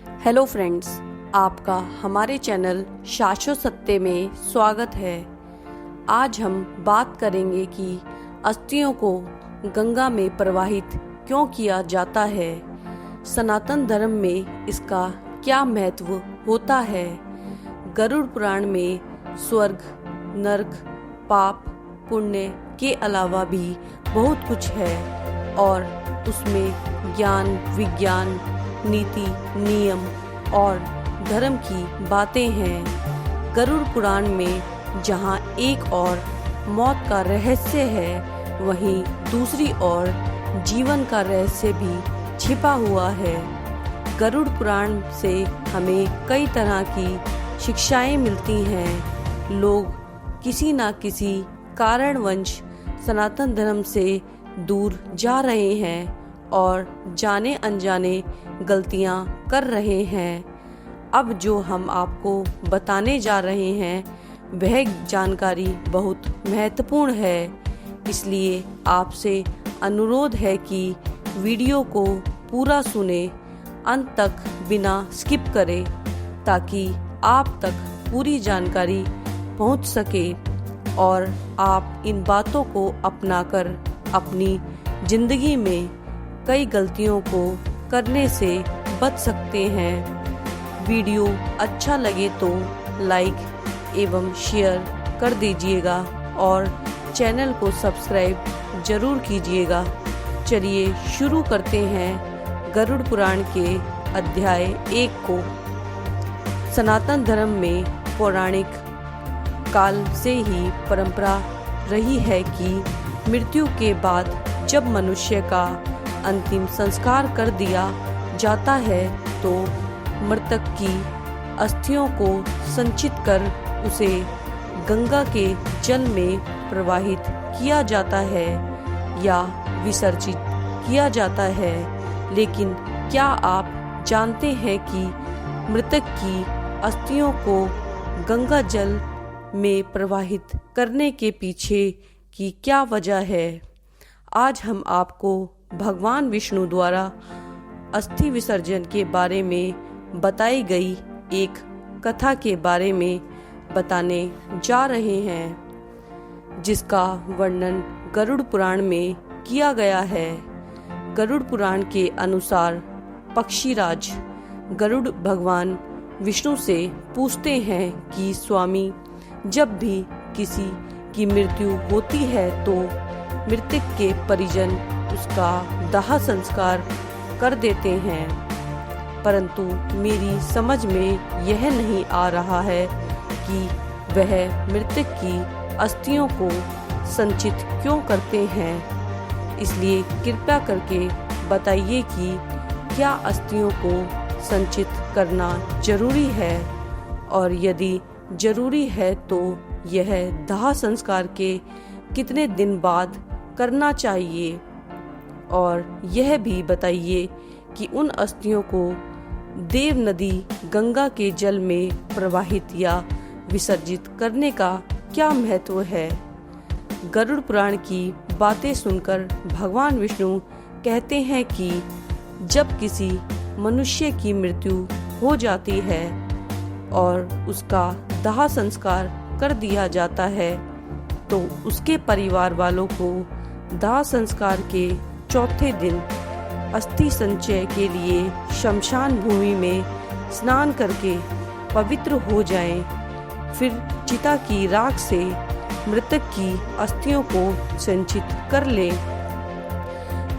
Hello friends, आपका हमारे channel शाश्वत सत्य में स्वागत है। आज हम बात करेंगे कि अस्थियों को गंगा में प्रवाहित क्यों किया जाता है, सनातन धर्म में इसका क्या महत्व होता है। गरुड़ पुराण में स्वर्ग, नरक, पाप, पुण्य के अलावा भी बहुत कुछ है और उसमें ज्ञान, विज्ञान, नीति, नियम और धर्म की बातें हैं। गरुड़ पुराण में जहाँ एक और मौत का रहस्य है, वहीं दूसरी ओर जीवन का रहस्य भी छिपा हुआ है। गरुड़ पुराण से हमें कई तरह की शिक्षाएं मिलती हैं। लोग किसी न किसी कारणवश सनातन धर्म से दूर जा रहे हैं और जाने अनजाने गलतियां कर रहे हैं। अब जो हम आपको बताने जा रहे हैं वह जानकारी बहुत महत्वपूर्ण है, इसलिए आपसे अनुरोध है कि वीडियो को पूरा सुने, अंत तक बिना स्किप करें, ताकि आप तक पूरी जानकारी पहुंच सके और आप इन बातों को अपनाकर अपनी जिंदगी में कई गलतियों को करने से बच सकते हैं। वीडियो अच्छा लगे तो लाइक एवं शेयर कर दीजिएगा और चैनल को सब्सक्राइब जरूर कीजिएगा। चलिए शुरू करते हैं गरुड़ पुराण के अध्याय 1 को। सनातन धर्म में पौराणिक काल से ही परंपरा रही है कि मृत्यु के बाद जब मनुष्य का अंतिम संस्कार कर दिया जाता है तो मृतक की अस्थियों को संचित कर उसे गंगा के जल में प्रवाहित किया जाता है या विसर्जित किया जाता है। लेकिन क्या आप जानते हैं कि मृतक की अस्थियों को गंगा जल में प्रवाहित करने के पीछे की क्या वजह है? आज हम आपको भगवान विष्णु द्वारा अस्थि विसर्जन के बारे में बताई गई एक कथा के बारे में बताने जा रहे हैं, जिसका वर्णन गरुड़ पुराण में किया गया है। गरुड़ पुराण के अनुसार पक्षीराज गरुड़ भगवान विष्णु से पूछते हैं कि स्वामी, जब भी किसी की मृत्यु होती है तो मृतक के परिजन उसका दाह संस्कार कर देते हैं, परंतु मेरी समझ में यह नहीं आ रहा है कि वह मृतक की अस्थियों को संचित क्यों करते हैं। इसलिए कृपया करके बताइए कि क्या अस्थियों को संचित करना जरूरी है, और यदि जरूरी है तो यह दाह संस्कार के कितने दिन बाद करना चाहिए, और यह भी बताइए कि उन अस्थियों को देव नदी गंगा के जल में प्रवाहित या विसर्जित करने का क्या महत्व है। गरुड़ पुराण की बातें सुनकर भगवान विष्णु कहते हैं कि जब किसी मनुष्य की मृत्यु हो जाती है और उसका दाह संस्कार कर दिया जाता है तो उसके परिवार वालों को दाह संस्कार के चौथे दिन अस्थि संचय के लिए शमशान भूमि में स्नान करके पवित्र हो जाएं, फिर चिता की राख से मृतक की अस्थियों को संचित कर ले।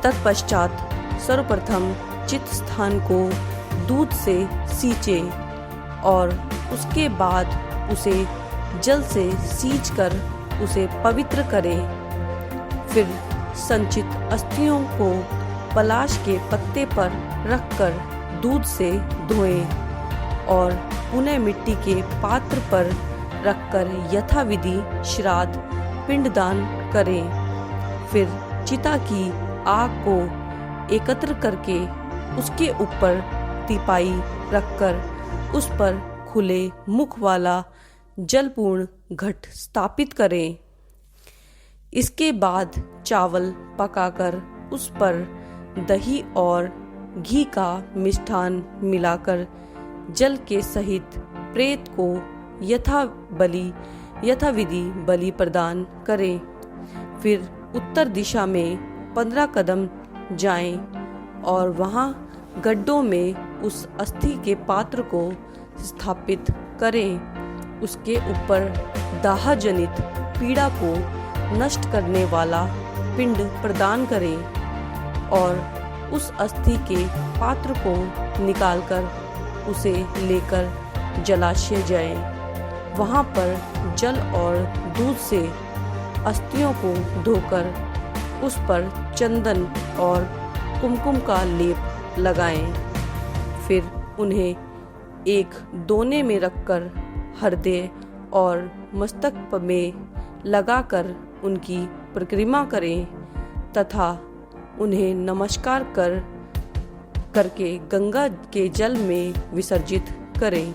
तत्पश्चात सर्वप्रथम चित स्थान को दूध से सींचे और उसके बाद उसे जल से सींचकर उसे पवित्र करें। फिर संचित अस्थियों को पलाश के पत्ते पर रखकर दूध से धोएं और पुनः मिट्टी के पात्र पर रखकर यथाविधि श्राद्ध पिंडदान करें। फिर चिता की आग को एकत्र करके उसके ऊपर तिपाई रखकर उस पर खुले मुख वाला जलपूर्ण घट स्थापित करें। इसके बाद चावल पकाकर उस पर दही और घी का मिष्ठान मिलाकर जल के सहित प्रेत को यथाविधि बलि प्रदान करें। फिर उत्तर दिशा में 15 कदम जाएं और वहां गड्ढों में उस अस्थि के पात्र को स्थापित करें। उसके ऊपर दाह जनित पीड़ा को नष्ट करने वाला पिंड प्रदान करें और उस अस्थि के पात्र को निकालकर उसे लेकर जलाशय जाएं। वहां पर जल और दूध से अस्थियों को धोकर उस पर चंदन और कुमकुम का लेप लगाएं। फिर उन्हें एक दोने में रखकर हृदय और मस्तक में लगाकर उनकी परिक्रमा करें तथा उन्हें नमस्कार करके गंगा के जल में विसर्जित करें।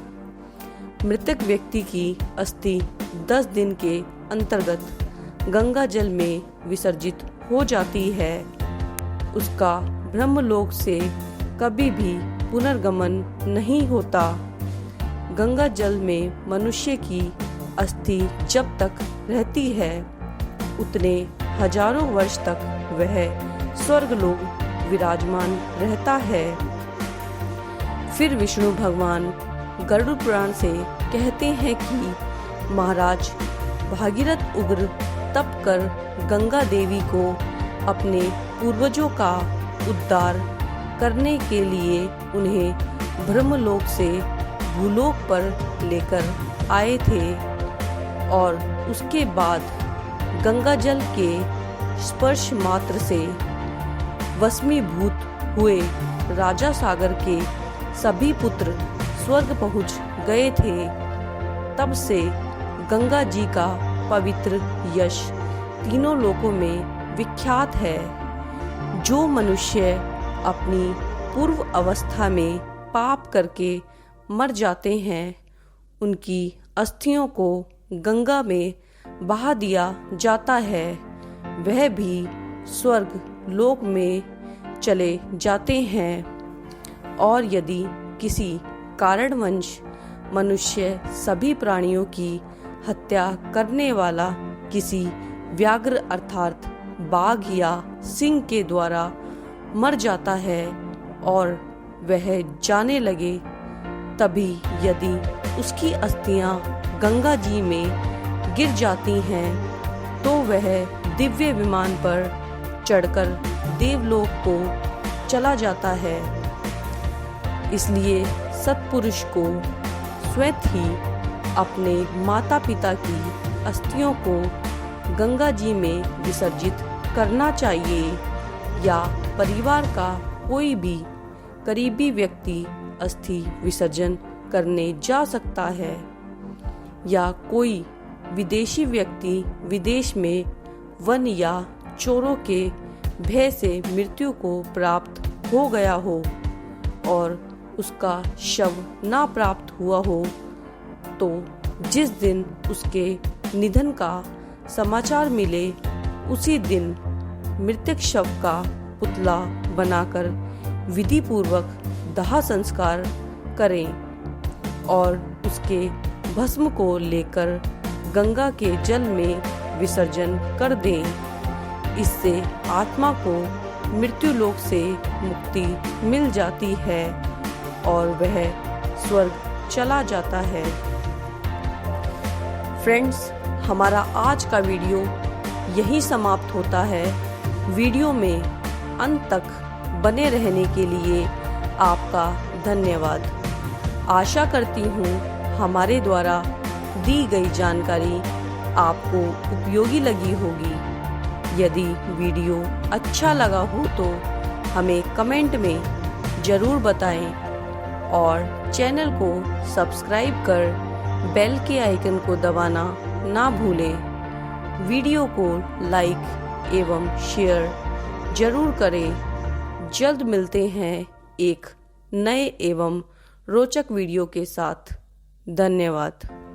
मृतक व्यक्ति की अस्थि 10 दिन के अंतर्गत गंगा जल में विसर्जित हो जाती है। उसका ब्रह्मलोक से कभी भी पुनर्गमन नहीं होता। गंगा जल में मनुष्य की अस्थि जब तक रहती है उतने हजारों वर्ष तक वह स्वर्गलोक विराजमान रहता है। फिर विष्णु भगवान गरुड़ पुराण से कहते हैं कि महाराज भागीरथ उग्र तप कर गंगा देवी को अपने पूर्वजों का उद्धार करने के लिए उन्हें ब्रह्मलोक से भूलोक पर लेकर आए थे और उसके बाद गंगा जल के स्पर्श मात्र से वशीभूत हुए राजा सागर के सभी पुत्र स्वर्ग पहुंच गए थे। तब से गंगा जी का पवित्र यश तीनों लोकों में विख्यात है। जो मनुष्य अपनी पूर्व अवस्था में पाप करके मर जाते हैं उनकी अस्थियों को गंगा में बहा दिया जाता है। वह भी स्वर्ग लोक में चले जाते हैं। और यदि किसी कारणवश मनुष्य सभी प्राणियों की हत्या करने वाला किसी व्याघ्र अर्थात बाघ या सिंह के द्वारा मर जाता है और वह जाने लगे, तभी यदि उसकी अस्थियां गंगा जी में गिर जाती हैं तो वह दिव्य विमान पर चढ़कर देवलोक को चला जाता है। इसलिए सत्पुरुष को स्वयं ही अपने माता पिता की अस्थियों को गंगा जी में विसर्जित करना चाहिए या परिवार का कोई भी करीबी व्यक्ति अस्थि विसर्जन करने जा सकता है या कोई विदेशी व्यक्ति विदेश में वन या चोरों के भय से मृत्यु को प्राप्त हो गया हो और उसका शव ना प्राप्त हुआ हो तो जिस दिन उसके निधन का समाचार मिले उसी दिन मृतक शव का पुतला बनाकर विधि पूर्वक दाह संस्कार करें और उसके भस्म को लेकर गंगा के जल में विसर्जन कर दें। इससे आत्मा को मृत्यु लोक से मुक्ति मिल जाती है और वह स्वर्ग चला जाता है। फ्रेंड्स, हमारा आज का वीडियो यहीं समाप्त होता है। वीडियो में अंत तक बने रहने के लिए आपका धन्यवाद। आशा करती हूँ हमारे द्वारा दी गई जानकारी आपको उपयोगी लगी होगी। यदि वीडियो अच्छा लगा हो तो हमें कमेंट में ज़रूर बताएं और चैनल को सब्सक्राइब कर बेल के आइकन को दबाना ना भूलें। वीडियो को लाइक एवं शेयर जरूर करें। जल्द मिलते हैं एक नए एवं रोचक वीडियो के साथ। धन्यवाद।